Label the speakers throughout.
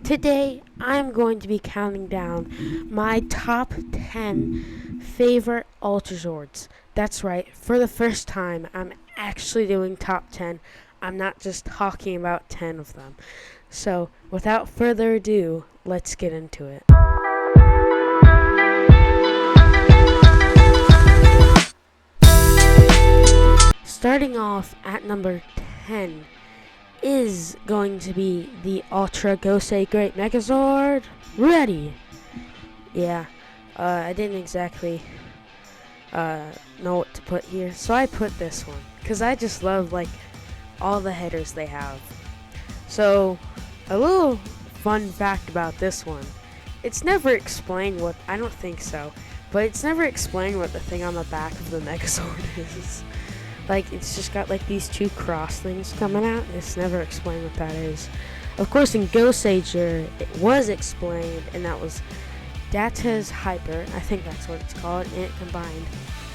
Speaker 1: Today, I'm going to be counting down my top 10 favorite Ultrazords. That's right, for the first time, I'm actually doing top 10. I'm not just talking about 10 of them. So, without further ado, let's get into it. Starting off at number 10 is going to be the Ultra Gosei Great Megazord. Ready? Yeah, I didn't exactly know what to put here, so I put this one because I just love all the headers they have. So, a little fun fact about this one: it's never explained what I don't think so, but it's never explained what the thing on the back of the Megazord is. It's just got these two cross things coming out. It's never explained what that is. Of course, in Gosager, it was explained, and that was Data's Hyper. I think that's what it's called, and it combined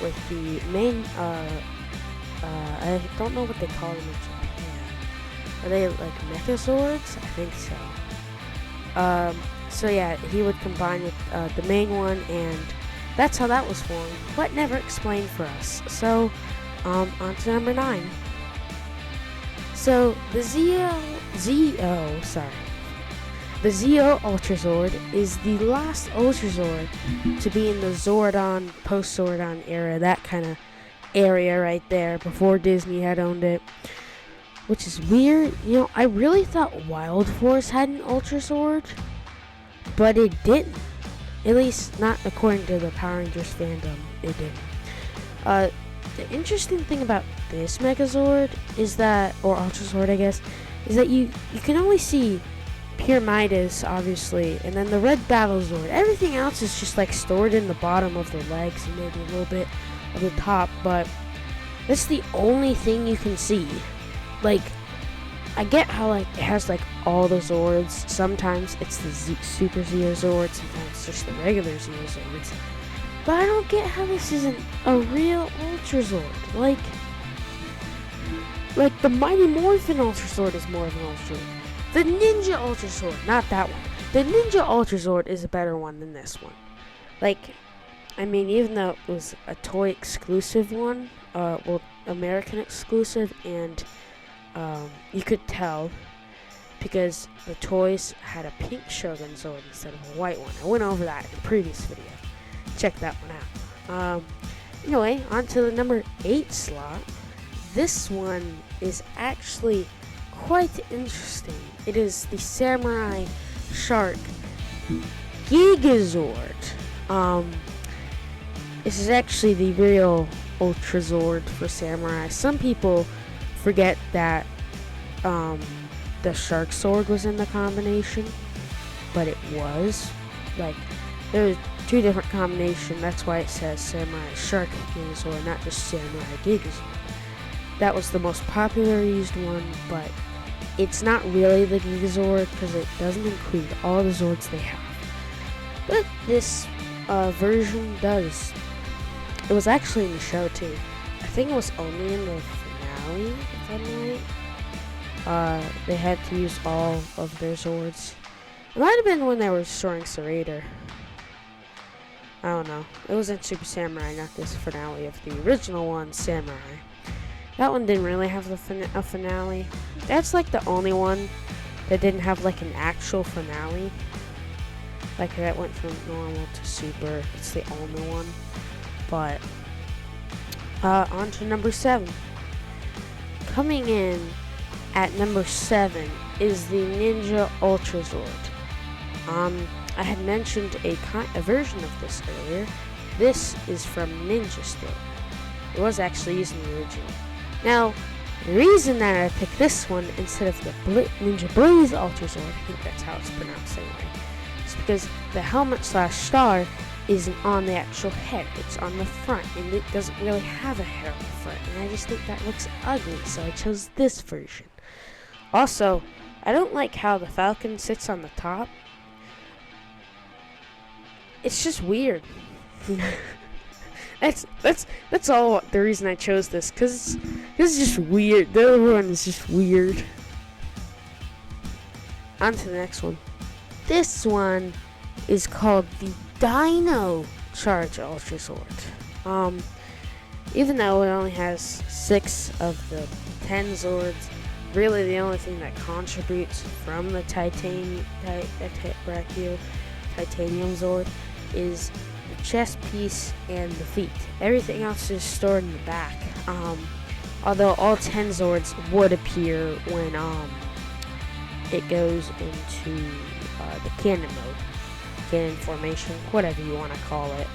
Speaker 1: with the main, I don't know what they call them in Japan. Are they Mechazords? I think so. So yeah, he would combine with the main one, and that's how that was formed, but never explained for us. So, on to number 9. So, the Zeo Ultrazord is the last Ultrazord to be in the Zordon, post-Zordon era, that kind of area right there, before Disney had owned it. Which is weird. I really thought Wild Force had an Ultrazord, but it didn't. At least, not according to the Power Rangers fandom, it didn't. The interesting thing about this Megazord is that, or Ultrazord I guess, is that you can only see Pure Midas, obviously, and then the red Battlezord. Everything else is just stored in the bottom of the legs and maybe a little bit of the top, but that's the only thing you can see. I get how it has all the Zords. Sometimes it's the Super Zeozord, sometimes it's just the regular Zeozords. But I don't get how this isn't a real Ultrazord. The Mighty Morphin Ultrazord is more of an Ultrazord. The Ninja Ultrazord, not that one. The Ninja Ultrazord is a better one than this one. Even though it was a toy exclusive one, American exclusive, and you could tell because the toys had a pink Shogun Zord instead of a white one. I went over that in the previous video. Check that one out. Anyway, on to the number 8 slot. This one is actually quite interesting. It is the Samurai Shark Gigazord. This is actually the real Ultrazord for Samurai. Some people forget that the Shark Sword was in the combination, but it was. There was 2 different combinations. That's why it says Samurai Shark Gigazord, not just Samurai Gigazord. That was the most popular used one, but it's not really the Gigazord because it doesn't include all the Zords they have. But this version does. It was actually in the show too. I think it was only in the finale, if I'm right. They had to use all of their Zords. It might have been when they were restoring Serrator. I don't know. It was in Super Samurai, not this finale of the original one, Samurai. That one didn't really have a finale. That's the only one that didn't have an actual finale. That went from normal to super. It's the only one. But on to number 7. Coming in at number 7 is the Ninja Ultrazord. I had mentioned a version of this earlier. This is from Ninja still. It was actually using the original. Now, the reason that I picked this one instead of the Ninja Blaze Ultrazord, I think that's how it's pronounced anyway, is because the helmet/star isn't on the actual head. It's on the front, and it doesn't really have a head on the front, and I just think that looks ugly, so I chose this version. Also, I don't like how the Falcon sits on the top. It's just weird. That's all the reason I chose this, because this is just weird. The other one is just weird. On to the next one. This one is called the Dino Charge Ultrazord. Even though it only has 6 of the 10 Zords, really the only thing that contributes from the titanium Zord is the chest piece and the feet. Everything else is stored in the back. Although all 10 Zords would appear when it goes into the cannon mode, cannon formation, whatever you want to call it.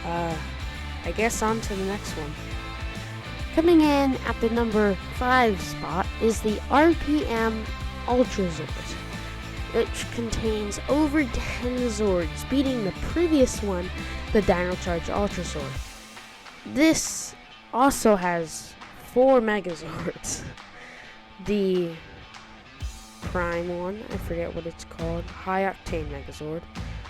Speaker 1: I guess on to the next one. Coming in at the number 5 spot is the RPM Ultrazord, which contains over 10 Zords, beating the previous one, the Dino Charge Ultrazord. This also has 4 Megazords. The Prime one, I forget what it's called, High Octane Megazord,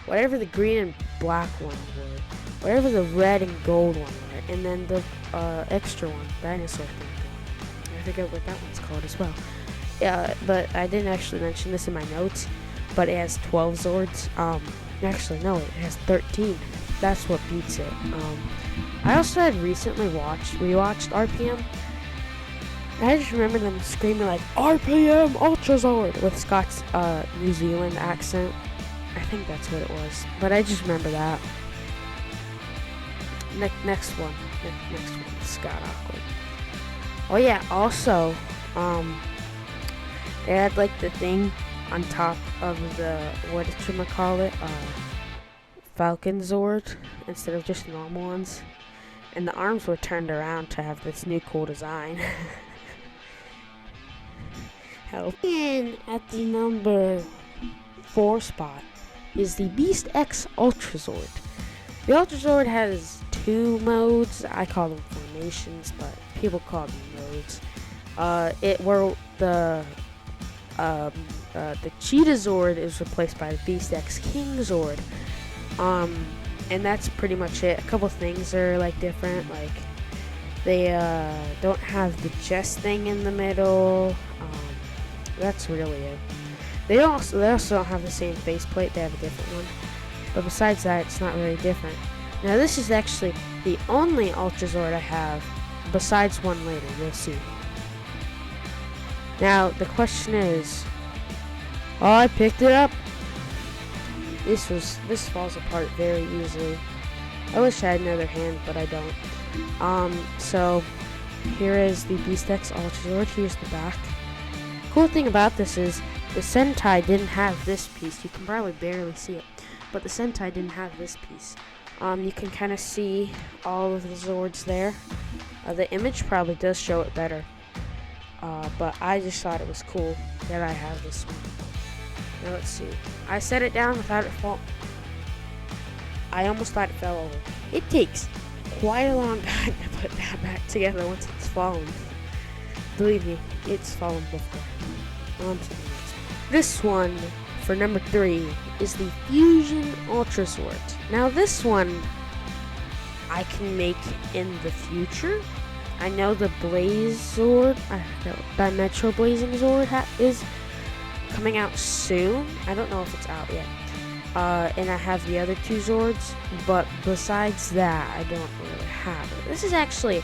Speaker 1: whatever the green and black one were, whatever the red and gold one were, and then the extra one, dinosaur thing. I forget what that one's called as well. Yeah, but I didn't actually mention this in my notes, but it has 12 Zords. Actually, no, it has 13. That's what beats it. I also had recently rewatched RPM. I just remember them screaming like, RPM Ultrazord, with Scott's New Zealand accent. I think that's what it was, but I just remember that. Next one, Scott Awkward. Oh yeah, also, they had like the thing on top of the, whatchamacallit, Falcon Zord, instead of just normal ones. And the arms were turned around to have this new cool design. Help. And at the number 4 spot is the Beast X Ultrazord. The Ultrazord has 2 modes. I call them formations, but people call them modes. The Cheetah Zord is replaced by the Beast X King Zord. And that's pretty much it. A couple things are like different, like they don't have the chest thing in the middle. That's really it. They also don't have the same faceplate. They have a different one. But besides that, it's not really different. Now this is actually the only Ultrazord I have, besides one later. You'll see. Now the question is, oh, I picked it up. This falls apart very easily. I wish I had another hand, but I don't. So here is the Beast X Ultrazord. Here's the back. Cool thing about this is the Sentai didn't have this piece. You can probably barely see it, but the Sentai didn't have this piece. You can kind of see all of the Zords there. The image probably does show it better, but I just thought it was cool that I have this one. Now let's see. I set it down without it fall. I almost thought it fell over. It takes quite a long time to put that back together once it's fallen. Believe me, it's fallen before. This one, for number 3, is the Fusion Ultrazord. Now this one, I can make in the future. I know the Blaze Zord, Dimetro Blazing Zord is coming out soon. I don't know if it's out yet. And I have the other 2 Zords, but besides that, I don't really have it. This is actually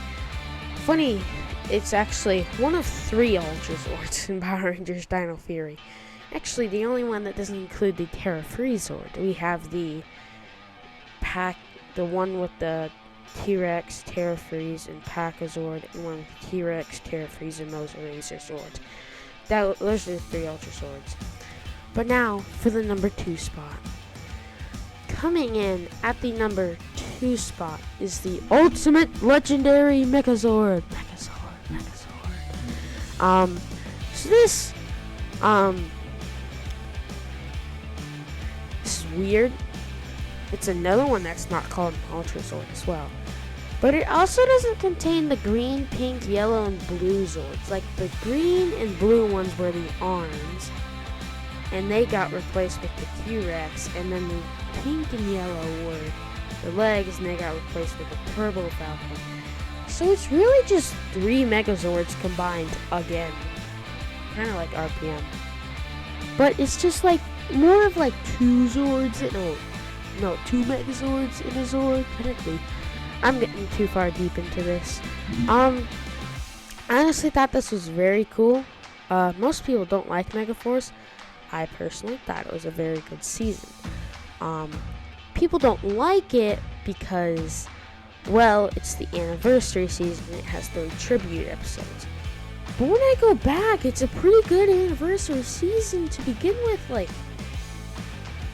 Speaker 1: funny. It's actually one of 3 Ultrazords in Power Rangers Dino Fury. Actually, the only one that doesn't include the Terra Free Zord. We have the one with the T-Rex, Terra Freeze, and Pachazord, and one with the T-Rex, Terra Freeze, and those Eraser Zords. Those are the 3 Ultrazords. But now, for the number 2 spot. Coming in at the number 2 spot is the Ultimate Legendary Megazord. So this is weird. It's another one that's not called an Ultrazord as well. But it also doesn't contain the green, pink, yellow, and blue Zords. Like the green and blue ones were the arms, and they got replaced with the T-Rex, and then the pink and yellow were the legs, and they got replaced with the Turbo Falcon. So it's really just 3 Megazords combined again. Kind of like RPM. but it's just like more of like two Zords. No, two Megazords in a Zord. Technically, I'm getting too far deep into this. I honestly thought this was very cool. Most people don't like Megaforce. I personally thought it was a very good season. People don't like it because, well, it's the anniversary season and it has 3 tribute episodes. But when I go back, it's a pretty good anniversary season to begin with. Like,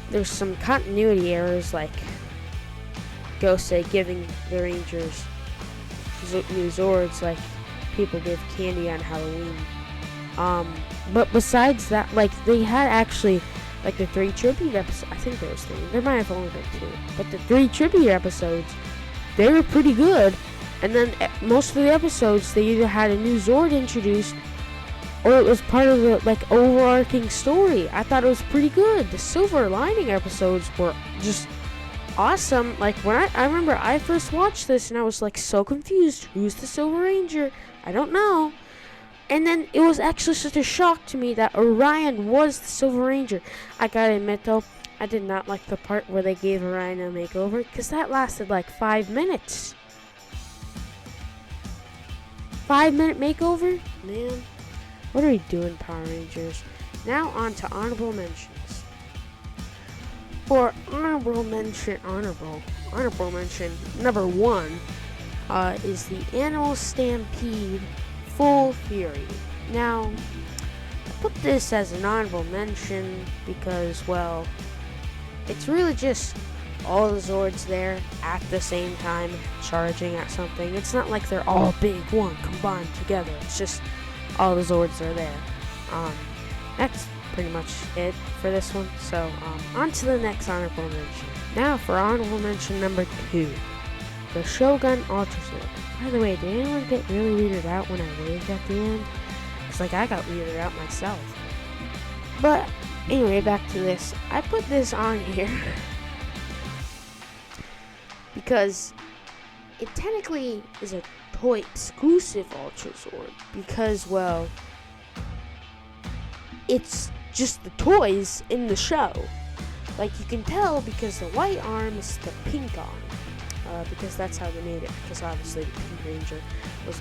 Speaker 1: there's some continuity errors, like Gosei giving the Rangers new Zords, like people give candy on Halloween. But besides that, like, they had actually, like, the 3 tribute episodes. I think there was 3. There might have only been 2. But the 3 tribute episodes, they were pretty good. And then most of the episodes, they either had a new Zord introduced, or it was part of the, like, overarching story. I thought it was pretty good. The Silver Lining episodes were just awesome. Like, when I remember I first watched this, and I was, like, so confused. Who's the Silver Ranger? I don't know. And then it was actually such a shock to me that Orion was the Silver Ranger. I gotta admit, though, I did not like the part where they gave Orion a makeover, because that lasted like 5 minutes. 5-minute makeover? Man, what are we doing, Power Rangers? Now on to honorable mentions. For honorable mention number 1 is the Animal Stampede Full Fury. Now, I put this as an honorable mention because, well, it's really just all the Zords there at the same time charging at something. It's not like they're all big one combined together. It's just all the Zords are there. That's pretty much it for this one. So on to the next honorable mention. Now for honorable mention number 2, the Shogun Ultrazord. By the way, did anyone get really weirded out when I waved at the end? It's like I got weirded out myself. But anyway, back to this. I put this on here because it technically is a toy exclusive Ultrazord because, well, it's just the toys in the show. Like, you can tell because the white arm is the pink arm. Because that's how they made it. Because obviously the Pink Ranger was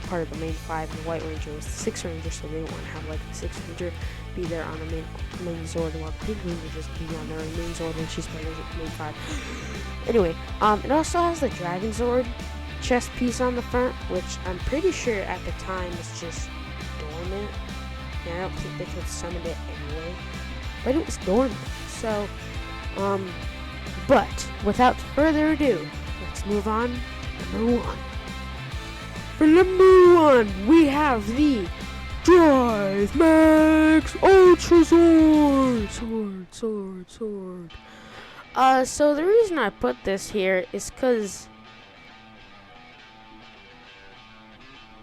Speaker 1: part of the main 5, and the White Ranger was the 6th Ranger, so they didn't want to have like the 6th Ranger be there on the main Zord, while the Pink Ranger just be on their main Zord when she's part of the main 5. Anyway, it also has the Dragon Zord chest piece on the front, which I'm pretty sure at the time was just dormant. And I don't think they could have summoned it anyway, but it was dormant. So, but without further ado, let's move on to number 1. For number 1, we have the Drive Max Ultrazord! Sword. So the reason I put this here is because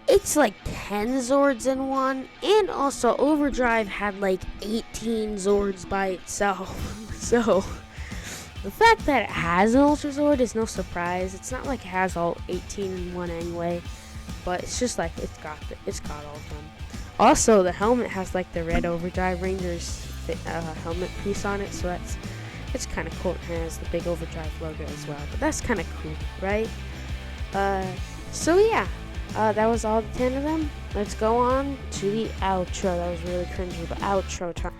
Speaker 1: it's like 10 Zords in one, and also Overdrive had like 18 Zords by itself. So the fact that it has an Ultrazord is no surprise. It's not like it has all 18 in one anyway, but it's just like it's got all of them. Also, the helmet has like the red Overdrive Rangers helmet piece on it, so it's kind of cool. It has the big Overdrive logo as well, but that's kind of cool, right? So yeah, that was all the 10 of them. Let's go on to the outro. That was really cringy, but outro time.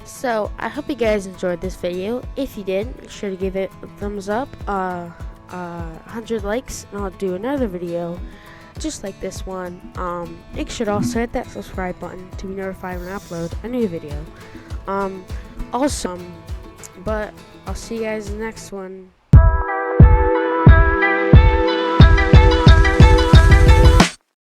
Speaker 1: So, I hope you guys enjoyed this video. If you did, make sure to give it a thumbs up, 100 likes, and I'll do another video just like this one. Make sure to also hit that subscribe button to be notified when I upload a new video. But I'll see you guys in the next one.